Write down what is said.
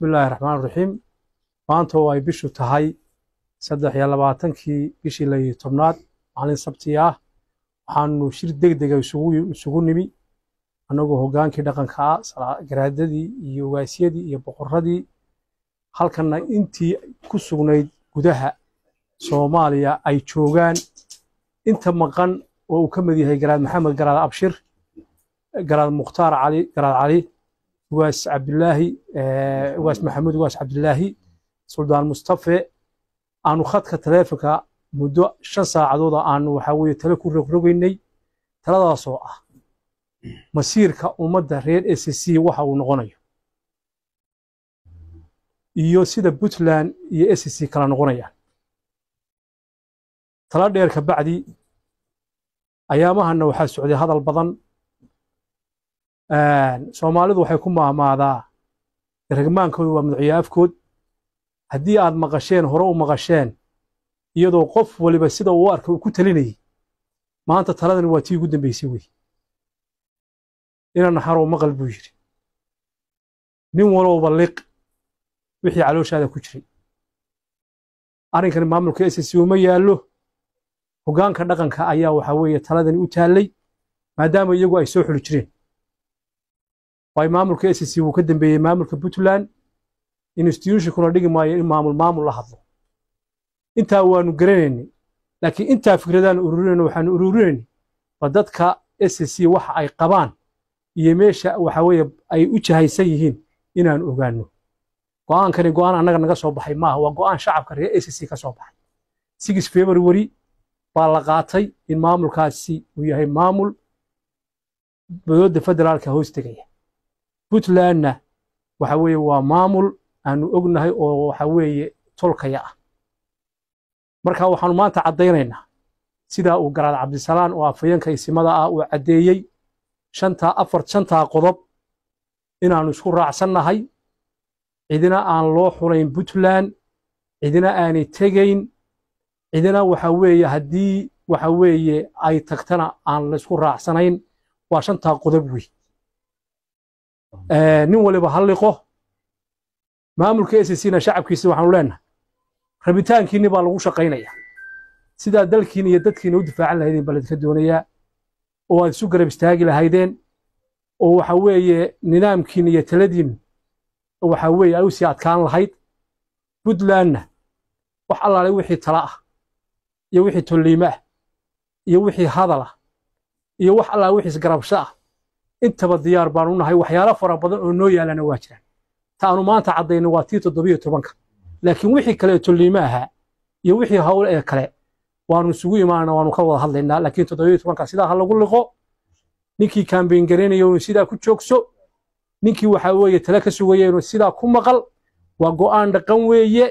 بسم الله الرحمن الرحيم maanta oo ay bishu tahay 23 bishii la tobnaad maalin sabti ah waxaanu shir degdeg ah isugu nimi anagoo hogaankii dhaqanka garaadadii iyo waasiyadii iyo boqoradii halkana intii ku sugnayd gudaha Soomaaliya ay joogaan inta maqan oo uu ka mid yahay garaad maxamed garaad abshir garaad mukhtaar cali واس عبد الله واس محمود واس عبد الله سلطان مصطفى أنو خدك تلافك مدة 5 ساعات أنو حاول تلك رقرقيني 3 ساعات مسير كأمد رير SSC وحاول نغنيه يوسيد بوتلان SSC كلا نغنيه 3 دير كبعدي أيامها أنه حال السعودية هذا البضن Soomaalidu waxay ku maamaadaa ragmaankoodu waa madaxyaafkood haddii aad maqasheen hore u maqasheen iyadoo qof waliba sida uu arka uu ku talinayay maanta taladan waa tii ugu dambeysay wey inaan xaro maqal buu yiri nin walba liq wixii calooshaada ku jiray arrinkan maamulka SSC uma yaalo hogaanka dhaqanka ayaa waxa weeye taladan u taalay maadaama iyagu ay soo xuli jireen way maamulka SSC uu ka dambeeyay maamulka Puntland institution kuna dhigi maayo in maamul la hadlo inta waanu garaneynay laakiin inta fikradan waxaan ururinay dadka SSC waxa ay qabaan iyo meesha waxa weeye ay u jahaysan yihiin inaan ogaano go'aankani go'aan anaga naga soo baxay ma waa go'aan shacabka reer SSC ka soo baxay 6 February baa la qaatay in maamulkaasi uu yahay maamul dowladda federaalka hoos tagaya Puntlandna waxa weeye waa maamul aanu ognahay oo waxa weeye tolkaya ah marka waxaanu maanta cadeynaynaa sida uu garaad Cabdisalaan oo afayeenka isimada ah uu cadeeyay 5 qodob inaanu isku raacsanahay cidina aan loo xulayn Puntland cidina aanay tegayn cidina waxa weeye hadii waxa weeye ay tagtana aan la isku raacsanayn waa 5 qodob weey nin waliba halliqo maamulka SSC-na shacabkiisa waxaanu leenahay rabitaankiina baa lagu shaqeynaya sida dalkiina iyo dadkiina u difaacan lahaydeen baladka doonaya oo aad isu garab istaagi lahaydeen oo waxa weeye nidaamkiina iyo taladiin waxa weeye ay u sii adkaan lahayd Puntlandna wax allaale wixii tala ah iyo wixii tolliima ah iyo wixii hadal ah iyo wax allaale wixii garabsho ah intaba diyaar baan u nahay waxyaalo fara badan oo noo yaalana waa jiraan taanu maanta cadeyno waa tii 17 laakiin wixii kale tolliima aha iyo wixii hawl ee kale waanu isugu imaanaa waanu ka wada hadlaynaa laakiin 17 sida ha lagu liqo ninkii campaign gareenayo sida ku joogso ninkii waxa weeye tala ka sugayeen sida ku maqal waa go'aan dhaqan weeye